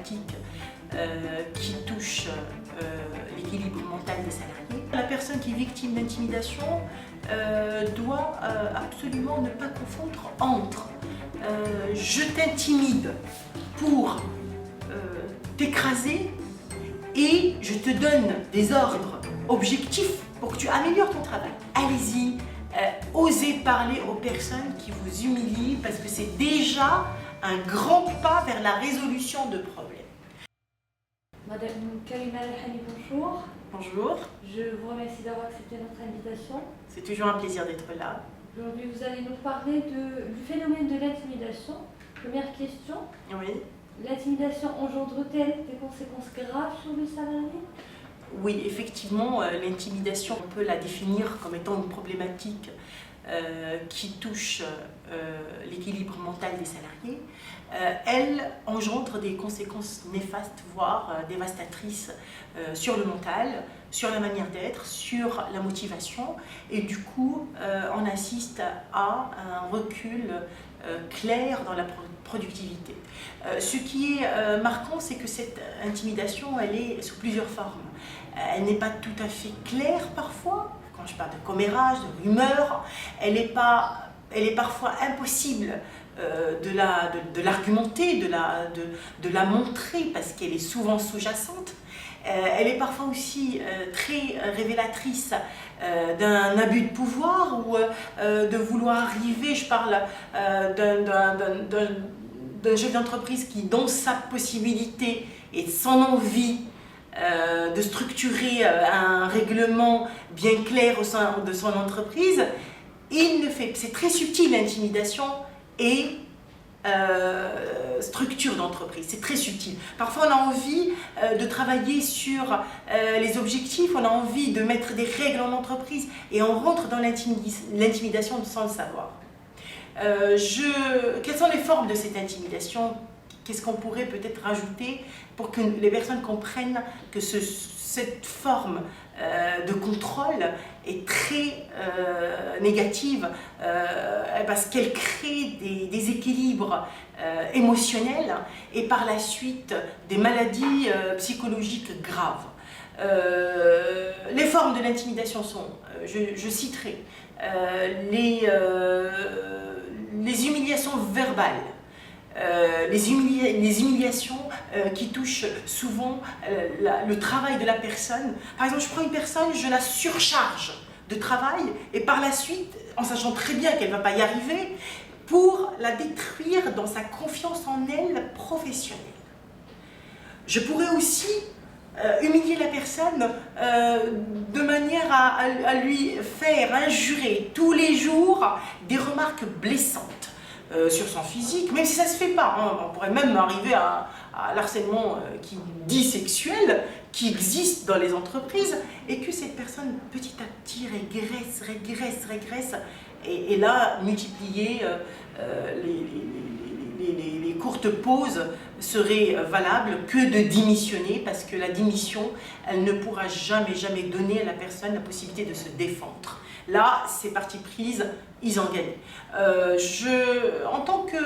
problématique qui touche l'équilibre mental des salariés. La personne qui est victime d'intimidation doit absolument ne pas confondre entre je t'intimide pour t'écraser et je te donne des ordres objectifs pour que tu améliores ton travail. Allez-y, osez parler aux personnes qui vous humilient parce que c'est déjà un grand pas vers la résolution de problèmes. Madame Karima Al-Hani, bonjour. Bonjour. Je vous remercie d'avoir accepté notre invitation. C'est toujours un plaisir d'être là. Aujourd'hui, vous allez nous parler du phénomène de l'intimidation. Première question. Oui. L'intimidation engendre-t-elle des conséquences graves sur le salarié? Oui, effectivement, l'intimidation, on peut la définir comme étant une problématique qui touche l'équilibre mental des salariés. Elle engendre des conséquences néfastes, voire dévastatrices sur le mental, sur la manière d'être, sur la motivation. Et du coup, on assiste à un recul clair dans la productivité. Ce qui est marquant, c'est que cette intimidation, elle est sous plusieurs formes. Elle n'est pas tout à fait claire parfois, quand je parle de commérage, de rumeur, elle est parfois impossible de l'argumenter, de la montrer parce qu'elle est souvent sous-jacente. Elle est parfois aussi très révélatrice d'un abus de pouvoir ou de vouloir arriver, je parle d'un chef d'entreprise qui, dans sa possibilité et son envie de structurer un règlement bien clair au sein de son entreprise, il ne fait, c'est très subtil l'intimidation et structure d'entreprise, c'est très subtil. Parfois on a envie de travailler sur les objectifs, on a envie de mettre des règles en entreprise et on rentre dans l'intimidation sans le savoir. Quelles sont les formes de cette intimidation? Qu'est-ce qu'on pourrait peut-être rajouter pour que les personnes comprennent que cette forme de contrôle est très négative parce qu'elle crée des déséquilibres émotionnels et par la suite des maladies psychologiques graves. Les formes de l'intimidation sont, je citerai, les humiliations verbales, les humiliations qui touchent souvent le travail de la personne. Par exemple, je prends une personne, je la surcharge de travail et par la suite, en sachant très bien qu'elle ne va pas y arriver, pour la détruire dans sa confiance en elle professionnelle. Je pourrais aussi humilier la personne de manière à lui faire injurer tous les jours des remarques blessantes sur son physique, même si ça ne se fait pas. Hein. On pourrait même arriver à l'harcèlement qui dit sexuel, qui existe dans les entreprises, et que cette personne petit à petit régresse, et là, multiplier les courtes pauses serait valable que de démissionner, parce que la démission, elle ne pourra jamais donner à la personne la possibilité de se défendre. Là, c'est parti prise, ils ont gagné. En tant que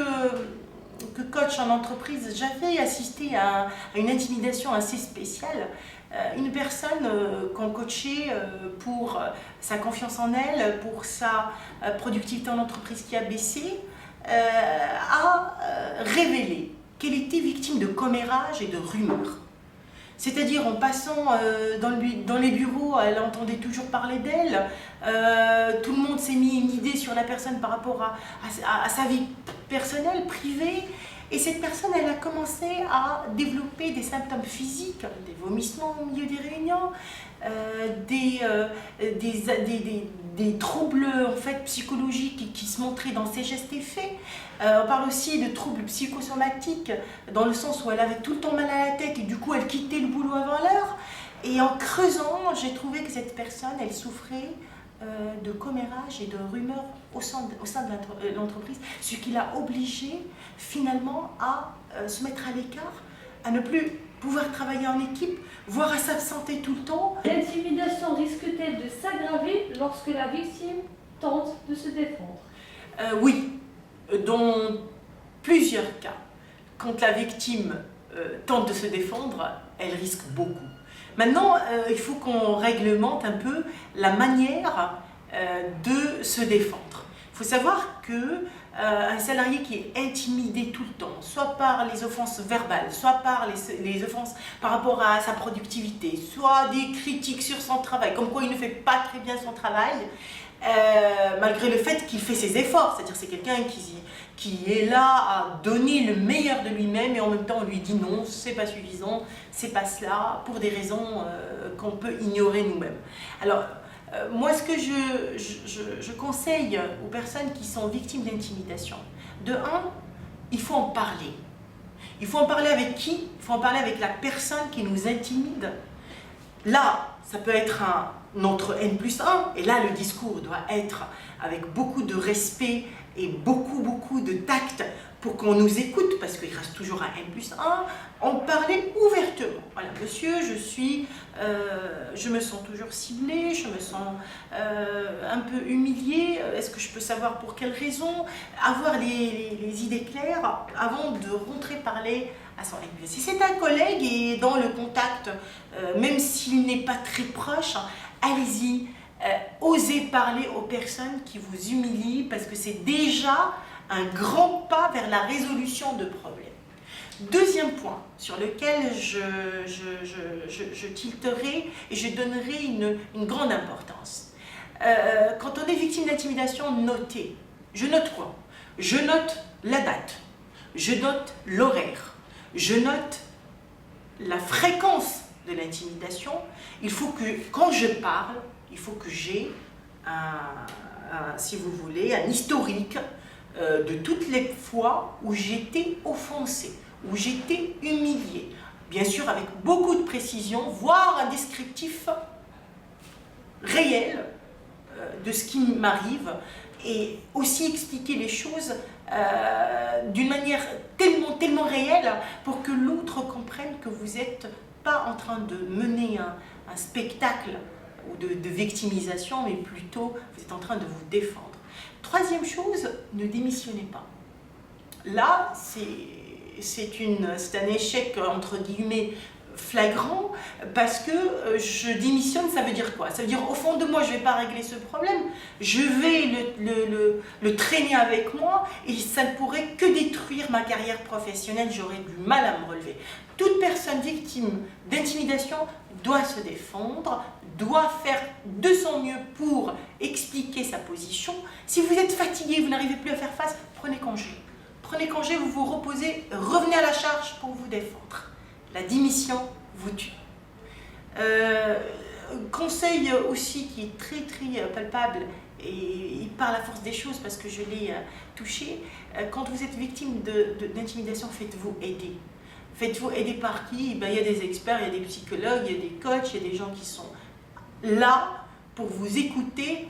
coach en entreprise, j'avais assisté à une intimidation assez spéciale. Une personne qu'on coachait pour sa confiance en elle, pour sa productivité en entreprise qui a baissé, a révélé qu'elle était victime de commérages et de rumeurs. C'est-à-dire en passant dans les bureaux, elle entendait toujours parler d'elle, tout le monde s'est mis une idée sur la personne par rapport à sa vie personnelle, privée, et cette personne, elle a commencé à développer des symptômes physiques, des vomissements au milieu des réunions, des troubles en fait, psychologiques qui se montraient dans ses gestes et faits. On parle aussi de troubles psychosomatiques, dans le sens où elle avait tout le temps mal à la tête et du coup elle quittait le boulot avant l'heure. Et en creusant, j'ai trouvé que cette personne, elle souffrait de commérages et de rumeurs au sein de l'entreprise, ce qui l'a obligée finalement à se mettre à l'écart, à ne plus pouvoir travailler en équipe, voire à s'absenter tout le temps. L'intimidation risque-t-elle de s'aggraver lorsque la victime tente de se défendre? Oui, dans plusieurs cas. Quand la victime tente de se défendre, elle risque beaucoup. Maintenant, il faut qu'on réglemente un peu la manière de se défendre. Il faut savoir que un salarié qui est intimidé tout le temps, soit par les offenses verbales, soit par les offenses par rapport à sa productivité, soit des critiques sur son travail, comme quoi il ne fait pas très bien son travail, malgré le fait qu'il fait ses efforts, c'est-à-dire c'est quelqu'un qui est là à donner le meilleur de lui-même et en même temps on lui dit non, c'est pas suffisant, c'est pas cela, pour des raisons qu'on peut ignorer nous-mêmes. Alors, moi, ce que je conseille aux personnes qui sont victimes d'intimidation, de un, il faut en parler. Il faut en parler avec qui? Il faut en parler avec la personne qui nous intimide. Là, ça peut être notre N+1, et là, le discours doit être avec beaucoup de respect et beaucoup de tact pour qu'on nous écoute, parce qu'il reste toujours un N+1, en parler ouvertement. Voilà, monsieur, je me sens toujours ciblée, je me sens un peu humiliée, est-ce que je peux savoir pour quelle raison? Avoir les idées claires avant de rentrer parler à son N+1. Si c'est un collègue et dans le contact, même s'il n'est pas très proche, allez-y, osez parler aux personnes qui vous humilient, parce que c'est déjà un grand pas vers la résolution de problèmes. Deuxième point sur lequel je tilterai et je donnerai une grande importance. Quand on est victime d'intimidation, notez. Je note quoi? Je note la date, je note l'horaire, je note la fréquence de l'intimidation. Il faut que, quand je parle, il faut que j'ai si vous voulez, un historique de toutes les fois où j'étais offensée, où j'étais humiliée. Bien sûr, avec beaucoup de précision, voire un descriptif réel de ce qui m'arrive, et aussi expliquer les choses d'une manière tellement réelle pour que l'autre comprenne que vous n'êtes pas en train de mener un spectacle ou de victimisation, mais plutôt vous êtes en train de vous défendre. Troisième chose, ne démissionnez pas. Là, c'est un échec entre guillemets flagrant, parce que je démissionne, ça veut dire quoi? Ça veut dire au fond de moi, je ne vais pas régler ce problème, je vais le traîner avec moi et ça ne pourrait que détruire ma carrière professionnelle, j'aurais du mal à me relever. Toute personne victime d'intimidation doit se défendre, doit faire de son mieux pour expliquer sa position. Si vous êtes fatigué, vous n'arrivez plus à faire face, prenez congé. Prenez congé, vous vous reposez, revenez à la charge pour vous défendre. La démission vous tue. Conseil aussi qui est très palpable, et par la force des choses, parce que je l'ai touché, quand vous êtes victime d'intimidation, faites-vous aider. Faites-vous aider par qui? Il y a des experts, il y a des psychologues, il y a des coachs, il y a des gens qui sont là pour vous écouter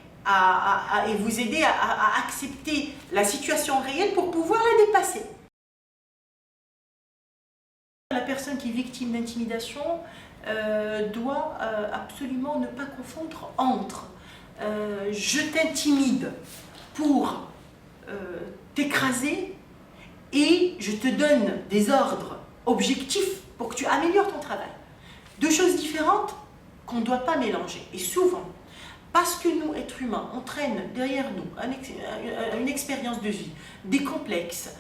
et vous aider à accepter la situation réelle pour pouvoir la dépasser. La personne qui est victime d'intimidation doit absolument ne pas confondre entre je t'intimide pour t'écraser et je te donne des ordres objectifs pour que tu améliores ton travail. Deux choses différentes qu'on ne doit pas mélanger. Et souvent, parce que nous, êtres humains, on traîne derrière nous une expérience de vie, des complexes.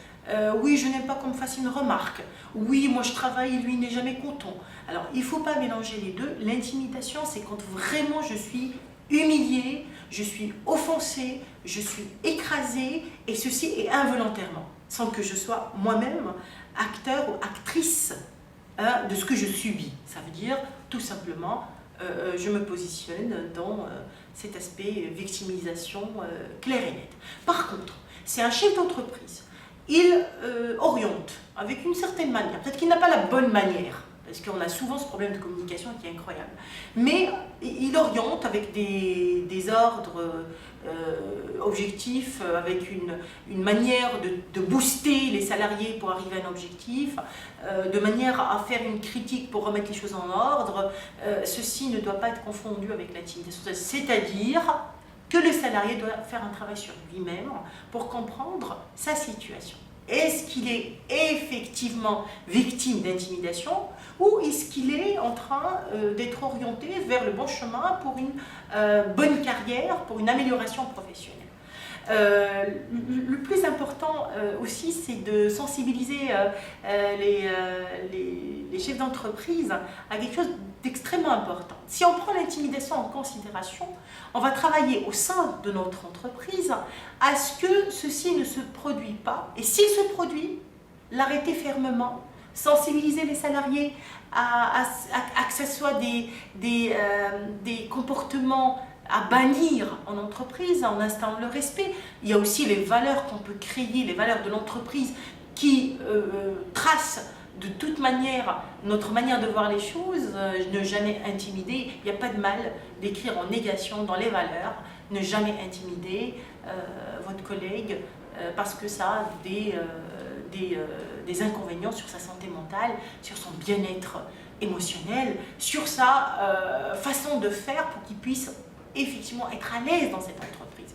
Oui, je n'aime pas qu'on me fasse une remarque. Oui, moi je travaille et lui n'est jamais content. Alors, il ne faut pas mélanger les deux. L'intimidation, c'est quand vraiment je suis humiliée, je suis offensée, je suis écrasée, et ceci est involontairement, sans que je sois moi-même acteur ou actrice de ce que je subis. Ça veut dire, tout simplement, je me positionne dans cet aspect victimisation clair et net. Par contre, c'est un chef d'entreprise. Il oriente avec une certaine manière. Peut-être qu'il n'a pas la bonne manière, parce qu'on a souvent ce problème de communication qui est incroyable. Mais il oriente avec des ordres objectifs, avec une manière de booster les salariés pour arriver à un objectif, de manière à faire une critique pour remettre les choses en ordre. Ceci ne doit pas être confondu avec l'intimidation. C'est-à-dire que le salarié doit faire un travail sur lui-même pour comprendre sa situation. Est-ce qu'il est effectivement victime d'intimidation ou est-ce qu'il est en train d'être orienté vers le bon chemin pour une bonne carrière, pour une amélioration professionnelle? Le plus important aussi, c'est de sensibiliser les chefs d'entreprise à quelque chose d'extrêmement important. Si on prend l'intimidation en considération, on va travailler au sein de notre entreprise à ce que ceci ne se produit pas. Et s'il se produit, l'arrêter fermement, sensibiliser les salariés à que ce soit des comportements à bannir en entreprise, en installant le respect. Il y a aussi les valeurs qu'on peut créer, les valeurs de l'entreprise qui tracent de toute manière notre manière de voir les choses, ne jamais intimider. Il n'y a pas de mal d'écrire en négation dans les valeurs, ne jamais intimider votre collègue parce que ça a des inconvénients sur sa santé mentale, sur son bien-être émotionnel, sur sa façon de faire pour qu'il puisse effectivement être à l'aise dans cette entreprise.